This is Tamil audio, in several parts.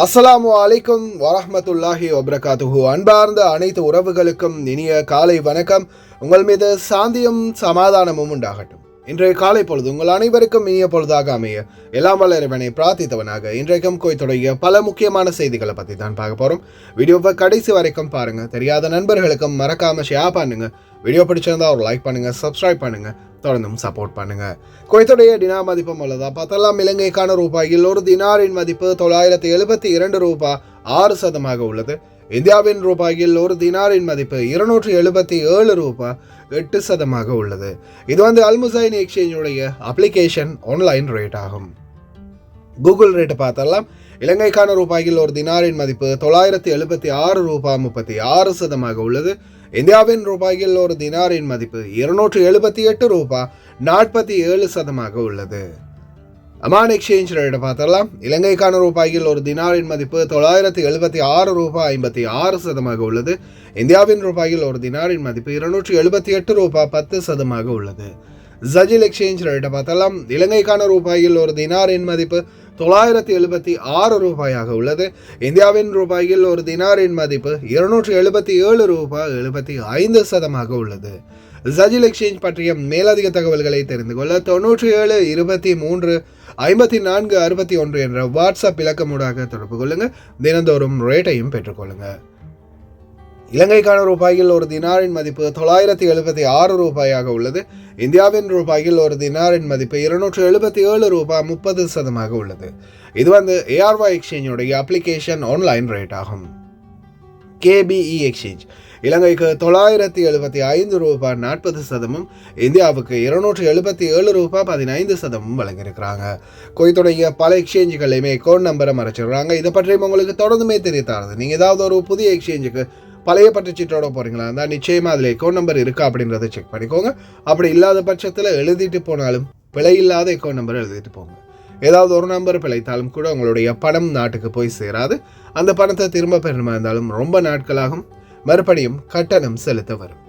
அஸ்ஸலாமு அலைக்கும் வரஹ்மத்துல்லாஹி வபரகாத்துஹு. அன்பார்ந்த அனைத்து உறவுகளுக்கும் இனிய காலை வணக்கம். உங்கள் மீது சாந்தியும் சமாதானமும் உண்டாகட்டும். இன்றைய காலை பொழுது உங்கள் அனைவருக்கும் இனிய பொழுதாக அமைய எல்லாம் வல்ல இறைவனை பிரார்த்தித்தவனாக இன்றைக்கும் கோய்த்துடைய பல முக்கியமான செய்திகளை பற்றி தான் பார்க்க போகிறோம். வீடியோவை கடைசி வரைக்கும் பாருங்கள். தெரியாத நண்பர்களுக்கும் மறக்காமல் ஷேர் பண்ணுங்கள். வீடியோ பிடிச்சிருந்தா ஒரு லைக் பண்ணுங்கள், சப்ஸ்கிரைப் பண்ணுங்கள், தொடர்ந்தும் சப்போர்ட் பண்ணுங்கள். குவைத்துடைய டினார் மதிப்பு உள்ளதா பார்த்தெல்லாம் இலங்கைக்கான ரூபாயில் ஒரு தினாரின் மதிப்பு 972 ரூபாய் 6% உள்ளது. இந்தியாவின் ரூபாயில் ஒரு தினாரின் மதிப்பு 277 ரூபாய் 8% உள்ளது. இது அல்முசைன் எக்ஸ்சேஞ்சுடைய அப்ளிகேஷன் ஆன்லைன் ரேட் ஆகும். கூகுள் ரேட்டு பார்த்தெல்லாம் இலங்கைக்கான ரூபாயில் ஒரு தினாரின் மதிப்பு 976 ரூபாய் 36% உள்ளது. இந்தியாவின் ரூபாயில் ஒரு தினாரின் மதிப்பு 278 ரூபாய் 47% உள்ளது. அமான் எக்ஸ்சேஞ்ச் ரேட்டை பார்த்தலாம் இலங்கைக்கான ரூபாயில் ஒரு தினாரின் மதிப்பு 976 ரூபாய் 56% உள்ளது. இந்தியாவின் ரூபாயில் ஒரு தினாரின் மதிப்பு 278 ரூபாய் 10% உள்ளது. ஜஜில் எக்ஸ்சேஞ்ச் ரேட்டை பார்த்தலாம் இலங்கைக்கான ரூபாயில் ஒரு தினாரின் மதிப்பு 976 ரூபாயாக உள்ளது. இந்தியாவின் ரூபாயில் ஒரு தினாரின் மதிப்பு 277 ரூபாய் 75% உள்ளது. ஜஜில் எக்ஸ்சேஞ்ச் பற்றிய மேலதிக தகவல்களை தெரிந்து கொள்ள 97 23 54 61 என்ற வாட்ஸ்அப் இலக்கமூடாக தொடர்பு கொள்ளுங்கள். தினந்தோறும் ரேட்டையும் பெற்றுக்கொள்ளுங்கள். இலங்கைக்கான ரூபாயில் ஒரு தினாரின் மதிப்பு 976 ரூபாயாக உள்ளது. இந்தியாவின் ரூபாயில் ஒரு தினாரின் மதிப்பு 277 ரூபாய் 30% உள்ளது. இது ஏஆர்ஒய் எக்ஸ்சேஞ்சுடைய அப்ளிகேஷன் ஆன்லைன் ரேட் ஆகும். கேபிஇ எக்ஸ்சேஞ்ச் இலங்கைக்கு 975 ரூபாய் 40%, இந்தியாவுக்கு 277 ரூபாய் 15% வழங்கியிருக்கிறாங்க. குவைத்துடைய பல எக்ஸ்சேஞ்சுகளையுமே அக்கௌண்ட் நம்பரை மறைச்சிடுறாங்க. இதை பற்றியும் உங்களுக்கு தொடர்ந்துமே தெரியத்தாருது. நீங்கள் ஏதாவது ஒரு புதிய எக்ஸ்சேஞ்சுக்கு பழைய பற்றுச்சீட்டோட போகிறீங்களா இருந்தால் நிச்சயமாக அதில் அக்கௌண்ட் நம்பர் இருக்கா அப்படின்றத செக் பண்ணிக்கோங்க. அப்படி இல்லாத பட்சத்தில் எழுதிட்டு போனாலும் பிழை இல்லாத அக்கௌண்ட் நம்பர் எழுதிட்டு போங்க. ஏதாவது ஒரு நம்பர் பிழைத்தாலும் கூட உங்களுடைய பணம் நாட்டுக்கு போய் சேராது. அந்த பணத்தை திரும்ப பெறணுமா இருந்தாலும் ரொம்ப நாட்களாகும். மறுபடியும் கட்டணம் செலுத்த வரும்.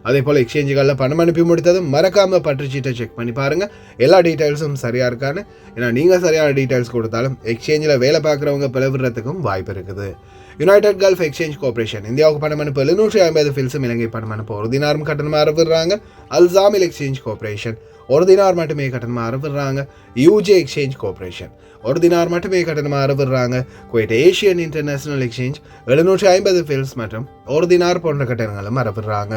அதே போல் எக்ஸ்சேஞ்சுகளில் பணம் அனுப்பி முடித்ததும் மறக்காமல் பற்றுச்சீட்டை செக் பண்ணி பாருங்கள் எல்லா டீட்டெயில்ஸும் சரியாக இருக்கான்னு. ஏன்னா நீங்கள் சரியான டீட்டெயில்ஸ் கொடுத்தாலும் எக்ஸ்சேஞ்சில் வேலை பார்க்குறவங்க பிளவுறதுக்கும் வாய்ப்பு இருக்குது. யுனைடெட் கல்ஃப் எக்ஸ்சேஞ்ச் கார்பரேஷன் இந்தியாவுக்கு பணம் அனுப்ப 750 ஃபில்ஸும் இலங்கை பணம் அனுப்ப ஒரு தினாரும் கட்டணமாக அறவிடுறாங்க. அல்சாமில் எக்ஸ்சேஞ்ச் கார்பரேஷன் ஒரு தினார் மட்டுமே கட்டணமாக அறவிடுறாங்க. யூஜே எக்ஸ்சேஞ்ச் கார்பரேஷன் ஒரு தினார் மட்டுமே கட்டணமாக அறவிடுறாங்க. குவைட் ஏஷியன் இன்டர்நேஷனல் எக்ஸ்சேஞ்ச் 750 ஃபில்ஸ் மற்றும் ஒரு தினார் போன்ற கட்டணங்களும் அறவிடுறாங்க.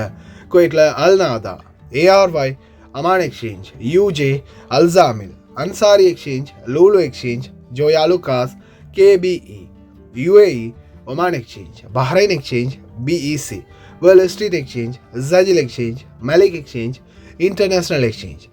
குவைட்டில் அல்நாதா, ஏஆர்ஒய், அமான் எக்ஸ்சேஞ்ச், யூஜே, அல்சாமில், Ansari exchange, Lulu exchange, Joyalukkas, KBE, UAE, Oman exchange, Bahrain exchange, BEC, world street exchange, ஜஜில் exchange, Malik exchange, international exchange,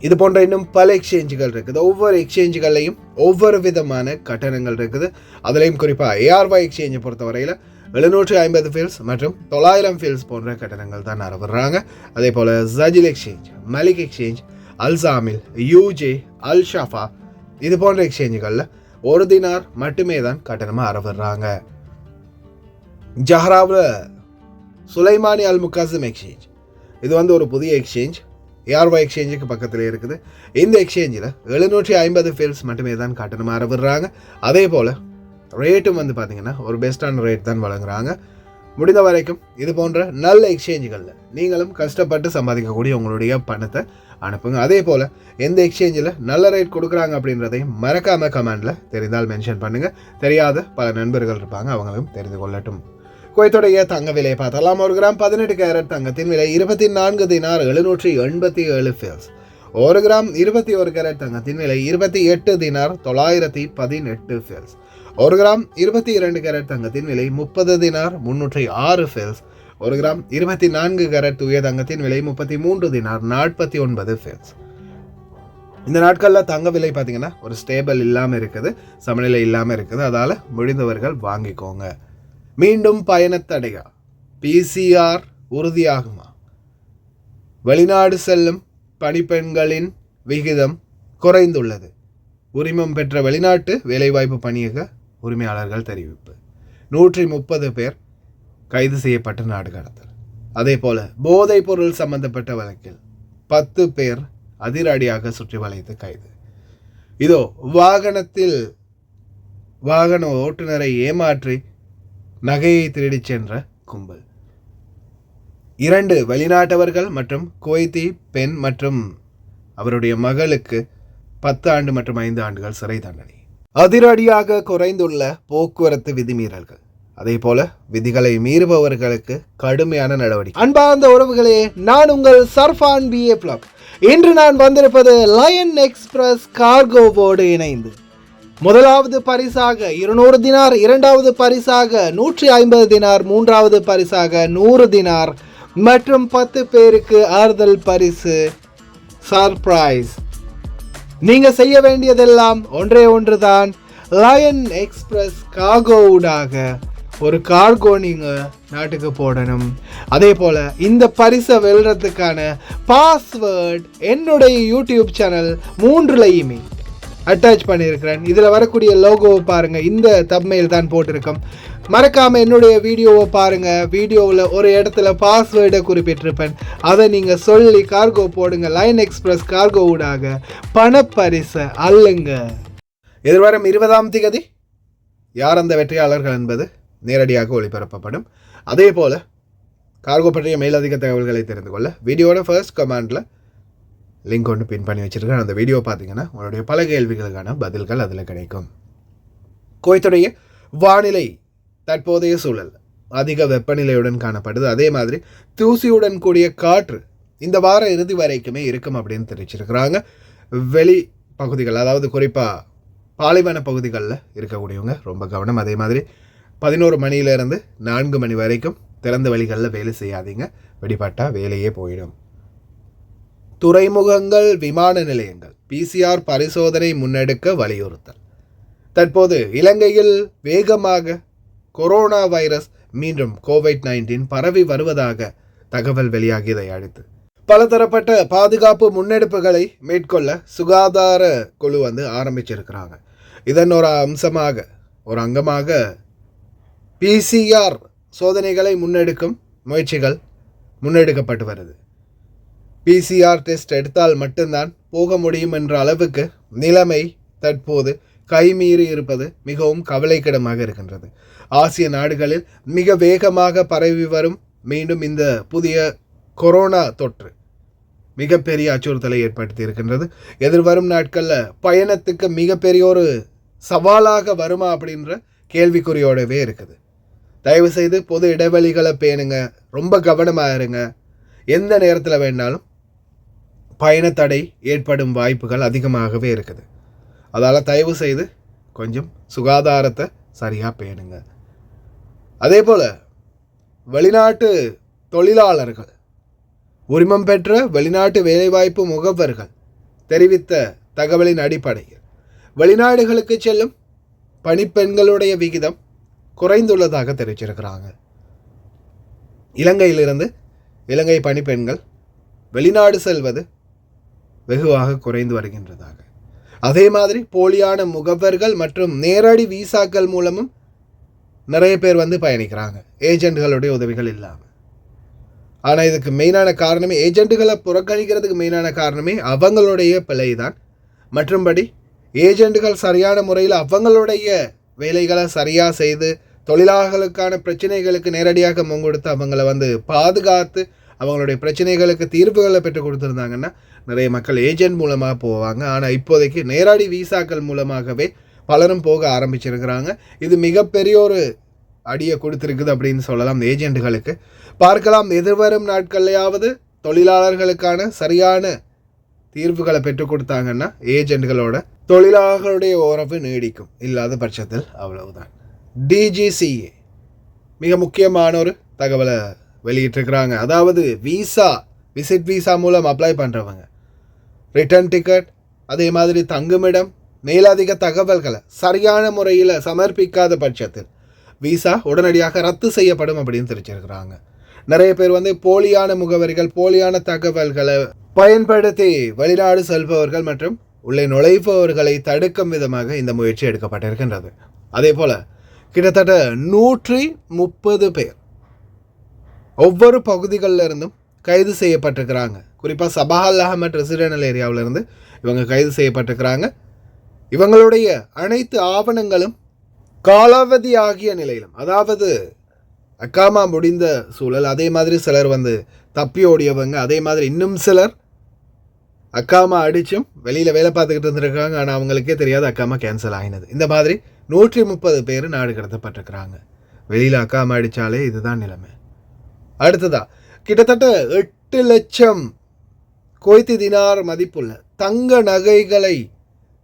இது போன்ற இன்னும் பல எக்ஸ்சேஞ்சுகள் இருக்குது. ஒவ்வொரு எக்ஸ்சேஞ்சுகள்லையும் ஒவ்வொரு விதமான கட்டணங்கள் இருக்குது. அதுலேயும் குறிப்பாக ஏஆர்ஒய் எக்ஸ்சேஞ்சை பொறுத்தவரையில் 750 ஃபீல்ஸ் மற்றும் 900 ஃபீல்ஸ் போன்ற கட்டணங்கள் தான் அறவிடுறாங்க. அதே போல் ஜஜில் எக்ஸ்சேஞ்ச், மலிக் எக்ஸ்சேஞ்ச், அல்சாமில், யூஜே, அல் ஷஃபா இது போன்ற எக்ஸ்சேஞ்சுகளில் ஒரு தினார் மட்டுமே தான் கட்டணமாக அறவிடுறாங்க. ஜஹ்ராவில் சுலைமானி அல் முகாசிம் எக்ஸ்சேஞ்ச் இது ஒரு புதிய எக்ஸ்சேஞ்ச் ஏஆர்ஒய் எக்ஸ்சேஞ்சுக்கு பக்கத்தில் இருக்குது. இந்த எக்ஸ்சேஞ்சில் 750 ஃபீல்ஸ் மட்டுமே தான் கட்டணமாக அறவிடுறாங்க. அதே போல் ரேட்டும் பார்த்தீங்கன்னா ஒரு பெஸ்ட்டான ரேட் தான் வழங்குறாங்க. முடிந்த வரைக்கும் இது போன்ற நல்ல எக்ஸ்சேஞ்சுகளில் நீங்களும் கஷ்டப்பட்டு சம்பாதிக்கக்கூடிய உங்களுடைய பணத்தை அனுப்புங்க. அதே போல் எந்த எக்ஸ்சேஞ்சில் நல்ல ரேட் கொடுக்குறாங்க அப்படின்றதையும் மறக்காமல் கமெண்டில் தெரிந்தால் மென்ஷன் பண்ணுங்கள். தெரியாத பல நண்பர்கள் இருப்பாங்க, அவங்களும் தெரிந்து கொள்ளட்டும். குவைத்துடைய தங்க விலை பார்த்தலாம் ஒரு கிராம் 18 கேரட் தங்கத்தின் விலை 24 தினார் 787 ஃபீல்ஸ். ஒரு கிராம் 21 கேரட் தங்கத்தின் விலை 28 தினார் 918 ஃபீல்ஸ். ஒரு கிராம் 22 கேரட் தங்கத்தின் விலை 30 தினார் 306 ஃபீல்ஸ். ஒரு கிராம் 24 கேரட் தூய தங்கத்தின் விலை 33 தினார் 49 ஃபீல்ஸ். இந்த நாட்களில் தங்க விலை பார்த்தீங்கன்னா ஒரு ஸ்டேபிள் இல்லாமல் இருக்குது, சமநிலை இல்லாமல் இருக்குது. அதால் முடிந்தவர்கள் வாங்கிக்கோங்க. மீண்டும் பயணத்தடையா? பிசிஆர் உறுதியாகுமா? வெளிநாடு செல்லும் பணிப்பெண்களின் விகிதம் குறைந்துள்ளது. உரிமம் பெற்ற வெளிநாட்டு வேலைவாய்ப்பு பணியக உரிமையாளர்கள் தெரிவிப்பு. 130 பேர் கைது செய்யப்பட்ட நாடு கடத்தல். அதே போல போதைப் பொருள் சம்பந்தப்பட்ட வழக்கில் 10 பேர் அதிரடியாக சுற்றி வளைத்து கைது. இதோ வாகனத்தில் வாகன ஓட்டுநரை ஏமாற்றி நகையை திருடிச் சென்ற கும்பல். 2 வெளிநாட்டவர்கள் மற்றும் குவைத்தி பெண் மற்றும் அவருடைய மகளுக்கு 10 ஆண்டு மற்றும் 5 ஆண்டுகள் சிறை தண்டனை. அதிரடியாக குறைந்துள்ள போக்குவரத்து விதிமீறல்கள், அதே போல விதிகளை மீறுபவர்களுக்கு கடுமையான நடவடிக்கை. அன்பார்ந்த உறவுகளே, நான் உங்கள் சர்ஃபான் BA Plug. இன்று நான் வந்திருப்பது லயன் எக்ஸ்பிரஸ் கார்கோவோடு இணைந்து முதலாவது பரிசாக 200 தினார், இரண்டாவது பரிசாக 150 தினார், மூன்றாவது பரிசாக 100 தினார் மற்றும் 10 பேருக்கு ஆறுதல் பரிசு சர்ப்ரைஸ். நீங்க செய்ய வேண்டியதெல்லாம் ஒன்றே ஒன்றுதான். லயன் எக்ஸ்பிரஸ் கார்கோவுடாக ஒரு கார்கோ நீங்க நாட்டுக்கு போடணும். அதே போல இந்த பரிசை வெல்றதுக்கான பாஸ்வேர்ட் என்னுடைய யூடியூப் சேனல் 3லையுமே அட்டாச் பண்ணியிருக்கிறேன். இதில் வரக்கூடிய லோகோவை பாருங்கள். இந்த தம்ப்நெயில் தான் போட்டிருக்கோம். மறக்காமல் என்னுடைய வீடியோவை பாருங்கள். வீடியோவில் ஒரு இடத்துல பாஸ்வேர்டை குறிப்பிட்டிருப்பேன். அதை நீங்கள் சொல்லி கார்கோ போடுங்க. லயன் எக்ஸ்பிரஸ் கார்கோ ஊடாக பணப்பரிசை அள்ளுங்க. எதிர்வரும் 20ஆம் தேதி யார் அந்த வெற்றியாளர்கள் என்பது நேரடியாக ஒளிபரப்பப்படும். அதே போல் கார்கோ பற்றிய மேலதிக தகவல்களை தெரிந்து கொள்ள வீடியோட ஃபர்ஸ்ட் கமெண்டில் லிங்க் ஒன்று பின் பண்ணி வச்சுருக்கேன். அந்த வீடியோ பார்த்தீங்கன்னா உங்களுடைய பல கேள்விகளுக்கான பதில்கள் அதில் கிடைக்கும். குவைத்துடைய வானிலை தற்போதைய சூழல் அதிக வெப்பநிலையுடன் காணப்படுது. அதே மாதிரி தூசியுடன் கூடிய காற்று இந்த வார இறுதி வரைக்குமே இருக்கும் அப்படின்னு தெரிவிச்சிருக்கிறாங்க. வெளி பகுதிகள், அதாவது குறிப்பாக பாலைவன பகுதிகளில் இருக்கக்கூடியவங்க ரொம்ப கவனம். அதே மாதிரி 11 மணியிலிருந்து 4 மணி வரைக்கும் திறந்த வழிகளில் வேலை செய்யாதீங்க. வெடிப்பட்டால் வேலையே போயிடும். துறைமுகங்கள், விமான நிலையங்கள் PCR பரிசோதனை முன்னெடுக்க வலியுறுத்தல். தற்போது இலங்கையில் வேகமாக கொரோனா வைரஸ் மீண்டும் COVID-19 பரவி வருவதாக தகவல் வெளியாகியதை அடுத்து பலதரப்பட்ட பாதுகாப்பு முன்னெடுப்புகளை மேற்கொள்ள சுகாதார குழு ஆரம்பிச்சிருக்கிறாங்க. இதன் ஒரு அங்கமாக PCR சோதனைகளை முன்னெடுக்கும் முயற்சிகள் முன்னெடுக்கப்பட்டு வருது. PCR டெஸ்ட் எடுத்தால் மட்டும்தான் போக முடியும் என்ற அளவுக்கு நிலைமை தற்போது கைமீறி இருப்பது மிகவும் கவலைக்கிடமாக இருக்கின்றது. ஆசிய நாடுகளில் மிக வேகமாக பரவி வரும் மீண்டும் இந்த புதிய கொரோனா தொற்று மிகப்பெரிய அச்சுறுத்தலை ஏற்படுத்தி இருக்கின்றது. எதிர்வரும் நாட்களில் பயணத்துக்கு மிகப்பெரிய ஒரு சவாலாக வருமா அப்படின்ற கேள்விக்குறியோடவே இருக்குது. தயவுசெய்து பொது இடைவெளிகளை பேணுங்க. ரொம்ப கவனமாக இருங்க. எந்த நேரத்தில் வேணாலும் பயணத்தடை ஏற்படும் வாய்ப்புகள் அதிகமாகவே இருக்குது. அதால் தயவு செய்து கொஞ்சம் சுகாதாரத்தை சரியாக பேணுங்க. அதே போல் வெளிநாட்டு தொழிலாளர்கள், உரிமம் பெற்ற வெளிநாட்டு வேலைவாய்ப்பு முகவர்கள் தெரிவித்த தகவலின் அடிப்படையில் வெளிநாடுகளுக்கு செல்லும் பணிப்பெண்களுடைய விகிதம் குறைந்துள்ளதாக தெரிவிச்சிருக்கிறாங்க. இலங்கையிலிருந்து இலங்கை பணிப்பெண்கள் வெளிநாடு செல்வது வெகுவாக குறைந்து வருகின்றதாக. அதே மாதிரி போலியான முகவர்கள் மற்றும் நேரடி விசாக்கள் மூலமும் நிறைய பேர் பயணிக்கிறாங்க, ஏஜென்ட்களுடைய உதவிகள் இல்லாமல். ஆனால் இதுக்கு மெயினான காரணமே, ஏஜென்ட்டுகளை புறக்கணிக்கிறதுக்கு மெயினான காரணமே அவங்களுடைய பிழை தான். மற்றும்படி ஏஜென்ட்டுகள் சரியான முறையில் அவங்களுடைய வேலைகளை சரியாக செய்து தொழிலாளர்களுக்கான பிரச்சனைகளுக்கு நேரடியாக முன்கொடுத்து அவங்கள பாதுகாத்து அவங்களுடைய பிரச்சனைகளுக்கு தீர்வுகளை பெற்றுக் கொடுத்துருந்தாங்கன்னா நிறைய மக்கள் ஏஜென்ட் மூலமாக போவாங்க. ஆனால் இப்போதைக்கு நேரடி விசாக்கள் மூலமாகவே பலரும் போக ஆரம்பிச்சிருக்கிறாங்க. இது மிகப்பெரிய ஒரு அடியை கொடுத்துருக்குது அப்படின்னு சொல்லலாம் ஏஜென்ட்டுகளுக்கு. பார்க்கலாம், எதிர்வரும் நாட்கள்லையாவது தொழிலாளர்களுக்கான சரியான தீர்வுகளை பெற்றுக் கொடுத்தாங்கன்னா ஏஜென்ட்களோட தொழிலாளர்களுடைய உறவு நீடிக்கும். இல்லாத பட்சத்தில் அவ்வளவுதான். DGCA மிக முக்கியமான ஒரு தகவலை வெளியிட்டிருக்கிறாங்க. அதாவது விசிட் விசா மூலம் அப்ளை பண்ணுறவங்க ரிட்டர்ன் டிக்கெட், அதே மாதிரி தங்குமிடம், மேலதிக தகவல்களை சரியான முறையில் சமர்ப்பிக்காத பட்சத்தில் விசா உடனடியாக ரத்து செய்யப்படும் அப்படின்னு தெரிவிச்சிருக்கிறாங்க. நிறைய பேர் போலியான முகவரிகள், போலியான தகவல்களை பயன்படுத்தி வெளிநாடு செல்பவர்கள் மற்றும் உள்ளே நுழைப்பவர்களை தடுக்கும் விதமாக இந்த முயற்சி எடுக்கப்பட்டிருக்கின்றது. அதே போல் கிட்டத்தட்ட 130 பேர் ஒவ்வொரு பகுதிகளில் இருந்தும் கைது செய்யப்பட்டிருக்கிறாங்க. குறிப்பாக சபாஹல் அஹமத் ரெசிடென்டல் ஏரியாவிலிருந்து இவங்க கைது செய்யப்பட்டிருக்கிறாங்க. இவங்களுடைய அனைத்து ஆவணங்களும் காலாவதி ஆகிய நிலையிலும், அதாவது அக்காமா முடிந்த சூழல், அதே மாதிரி சிலர் தப்பி ஓடியவங்க, அதே மாதிரி இன்னும் சிலர் அக்காமா அடிச்சும் வெளியில் வேலை பார்த்துக்கிட்டு இருந்திருக்காங்க. ஆனால் அவங்களுக்கே தெரியாது அக்காமா கேன்சல் ஆகினது. இந்த மாதிரி 130 பேர் நாடு கடத்தப்பட்டிருக்கிறாங்க. வெளியில் அக்காமா அடித்தாலே இதுதான் நிலைமை. அடுத்ததா கிட்டத்தட்ட 8 லட்சம் குவைத்தி தினார் மதிப்புள்ள தங்க நகைகளை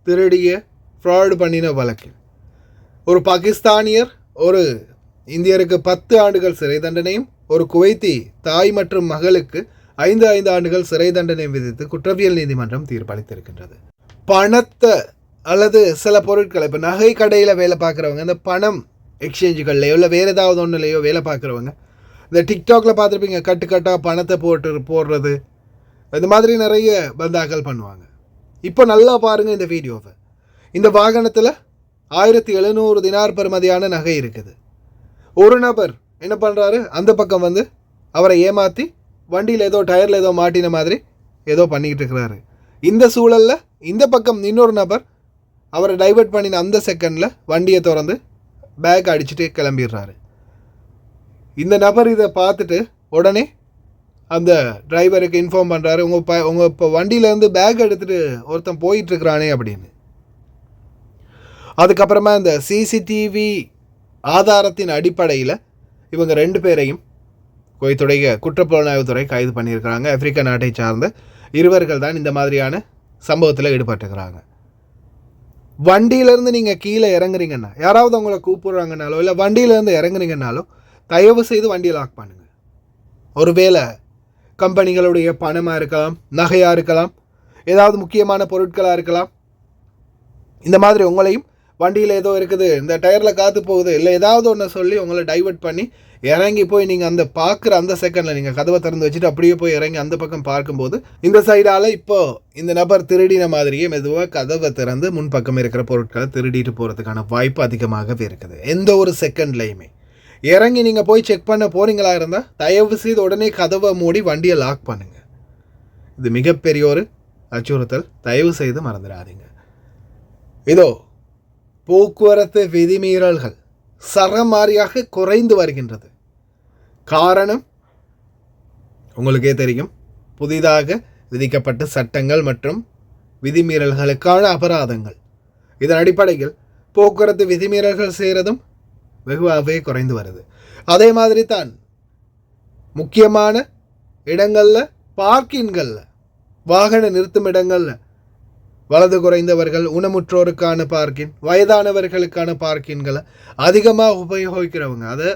திருடிய ஃப்ராடு பண்ணின வழக்கில் ஒரு பாகிஸ்தானியர் ஒரு இந்தியருக்கு 10 ஆண்டுகள் சிறை தண்டனையும், ஒரு குவைத்தி தாய் மற்றும் மகளுக்கு 5 ஆண்டுகள் சிறை தண்டனை விதித்து குற்றவியல் நீதிமன்றம் தீர்ப்பளித்திருக்கின்றது. பணத்தை அல்லது சில பொருட்களை, இப்போ நகை கடையில் வேலை பார்க்குறவங்க, இந்த பணம் எக்ஸ்சேஞ்சுகள்லையோ இல்லை வேறு ஏதாவது ஒன்றுலையோ வேலை பார்க்குறவங்க, இந்த டிக்டாக்ல பார்த்துருப்பீங்க, கட்டாக பணத்தை போடுறது, இந்த மாதிரி நிறைய பந்தாக்கள் பண்ணுவாங்க. இப்போ நல்லா பாருங்கள் இந்த வீடியோவை. இந்த வாகனத்தில் 1700 தினார் பெறுமதியான நகை இருக்குது. ஒரு நபர் என்ன பண்ணுறாரு, அந்த பக்கம் அவரை ஏமாற்றி வண்டியில் ஏதோ டயரில் ஏதோ மாட்டின மாதிரி ஏதோ பண்ணிக்கிட்டு இருக்கிறாரு. இந்த சூழலில் இந்த பக்கம் இன்னொரு நபர் அவரை டைவர்ட் பண்ணின அந்த செகண்டில் வண்டியை திறந்து பேக் அடிச்சுட்டு கிளம்பிடுறாரு. இந்த நபர் இதை பார்த்துட்டு உடனே அந்த டிரைவருக்கு இன்ஃபார்ம் பண்ணுறாரு, உங்கள் இப்போ வண்டியிலேருந்து பேக் எடுத்துகிட்டு ஒருத்தன் போயிட்டுருக்கிறானே அப்படின்னு. அதுக்கப்புறமா இந்த சிசிடிவி ஆதாரத்தின் அடிப்படையில் இவங்க 2 பேரையும் குவைத்துடைய குற்றப்புலனாய்வுத்துறை கைது பண்ணியிருக்கிறாங்க. ஆப்பிரிக்கா நாட்டை சார்ந்த இருவர்கள் தான் இந்த மாதிரியான சம்பவத்தில் ஈடுபட்டுக்கிறாங்க. வண்டியிலேருந்து நீங்கள் கீழே இறங்குறீங்கன்னா, யாராவது அவங்கள கூப்பிட்றாங்கனாலோ இல்லை வண்டியிலேருந்து இறங்குறீங்கனாலோ தயவு செய்து வண்டியை லாக் பண்ணுங்கள். ஒருவேளை கம்பெனிகளுடைய பணமாக இருக்கலாம், நகையாக இருக்கலாம், ஏதாவது முக்கியமான பொருட்களாக இருக்கலாம். இந்த மாதிரி உங்களையும் வண்டியில் ஏதோ இருக்குது, இந்த டயரில் காற்று போகுது, இல்லை ஏதாவது ஒன்று சொல்லி உங்களை டைவர்ட் பண்ணி இறங்கி போய் நீங்கள் அந்த பார்க்குற அந்த செகண்டில் நீங்கள் கதவை திறந்து வச்சுட்டு அப்படியே போய் இறங்கி அந்த பக்கம் பார்க்கும்போது இந்த சைடால் இப்போது இந்த நபர் திருடின மாதிரியே மெதுவாக கதவை திறந்து முன்பக்கம் இருக்கிற பொருட்களை திருடிட்டு போகிறதுக்கான வாய்ப்பு அதிகமாகவே இருக்குது. எந்த ஒரு செகண்ட்லையுமே இறங்கி நீங்கள் போய் செக் பண்ண போகிறீங்களா இருந்தால் தயவு செய்து உடனே கதவை மூடி வண்டியை லாக் பண்ணுங்கள். இது மிகப்பெரிய ஒரு அச்சுறுத்தல், தயவு செய்து மறந்துடாதீங்க. இதோ போக்குவரத்து விதிமீறல்கள் சரமாரியாக குறைந்து வருகின்றது. காரணம் உங்களுக்கே தெரியும், புதிதாக விதிக்கப்பட்ட சட்டங்கள் மற்றும் விதிமீறல்களுக்கான அபராதங்கள். இதன் அடிப்படையில் போக்குவரத்து விதிமீறல்கள் செய்கிறதும் வெகுவாகவே குறைந்து வருது. அதே மாதிரி தான் முக்கியமான இடங்களில், பார்க்கின்களில், வாகன நிறுத்தும் இடங்களில் வலது குறைந்தவர்கள், ஊனமுற்றோருக்கான பார்க்கிங், வயதானவர்களுக்கான பார்க்கின்களை அதிகமாக உபயோகிக்கிறவங்க, அதை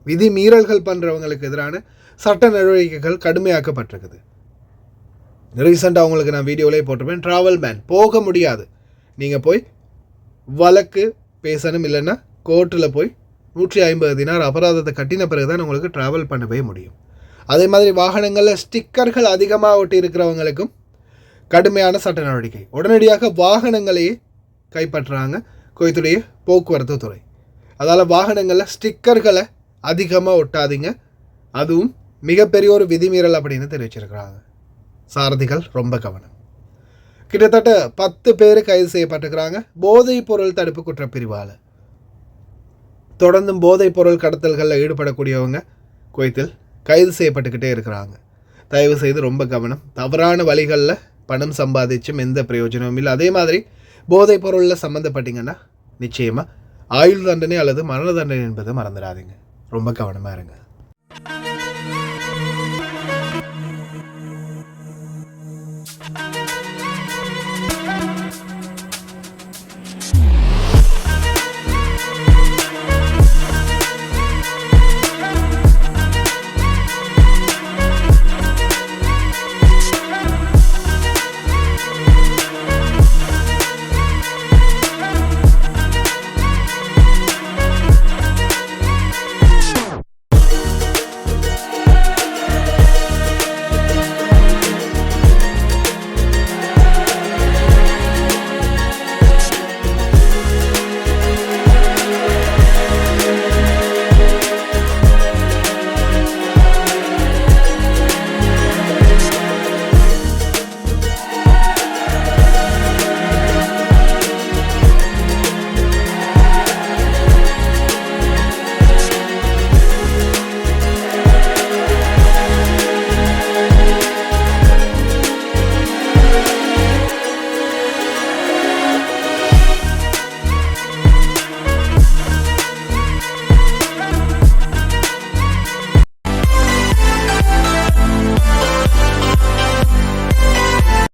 விதி மீறல்கள் பண்ணுறவங்களுக்கு எதிரான சட்ட நடவடிக்கைகள் கடுமையாக்கப்பட்டிருக்குது. ரீசெண்டாக அவங்களுக்கு நான் வீடியோவிலே போட்டிருப்பேன், ட்ராவல் பேன், போக முடியாது. நீங்கள் போய் வழக்கு பேசணும், இல்லைன்னா கோர்ட்டில் போய் 150 தினார் அபராதத்தை கட்டின பிறகு தான் உங்களுக்கு ட்ராவல் பண்ணவே முடியும். அதே மாதிரி வாகனங்களில் ஸ்டிக்கர்கள் அதிகமாக ஒட்டி இருக்கிறவங்களுக்கும் கடுமையான சட்ட நடவடிக்கை. உடனடியாக வாகனங்களையே கைப்பற்றுறாங்க குவைத்துடைய போக்குவரத்து துறை. அதால் வாகனங்களில் ஸ்டிக்கர்களை அதிகமாக ஒட்டாதீங்க, அதுவும் மிகப்பெரிய ஒரு விதிமீறல் அப்படின்னு தெரிவிச்சிருக்கிறாங்க. சாரதிகள் ரொம்ப கவனம். கிட்டத்தட்ட 10 பேர் கைது செய்யப்பட்டிருக்கிறாங்க போதைப் பொருள் தடுப்பு குற்றப்பிரிவால். தொடர்ந்தும் போதைப் பொருள் கடத்தல்களில் ஈடுபடக்கூடியவங்க குவைத்தில் கைது செய்யப்பட்டுக்கிட்டே இருக்கிறாங்க. தயவு செய்து ரொம்ப கவனம். தவறான வழிகளில் பணம் சம்பாதிச்சும் எந்த பிரயோஜனமும் இல்லை. அதே மாதிரி போதைப் பொருளில் சம்மந்தப்பட்டீங்கன்னா நிச்சயமாக ஆயுள் தண்டனை அல்லது மரண தண்டனை என்பதை மறந்துடாதீங்க. ரொம்ப கவனமாக இருங்க.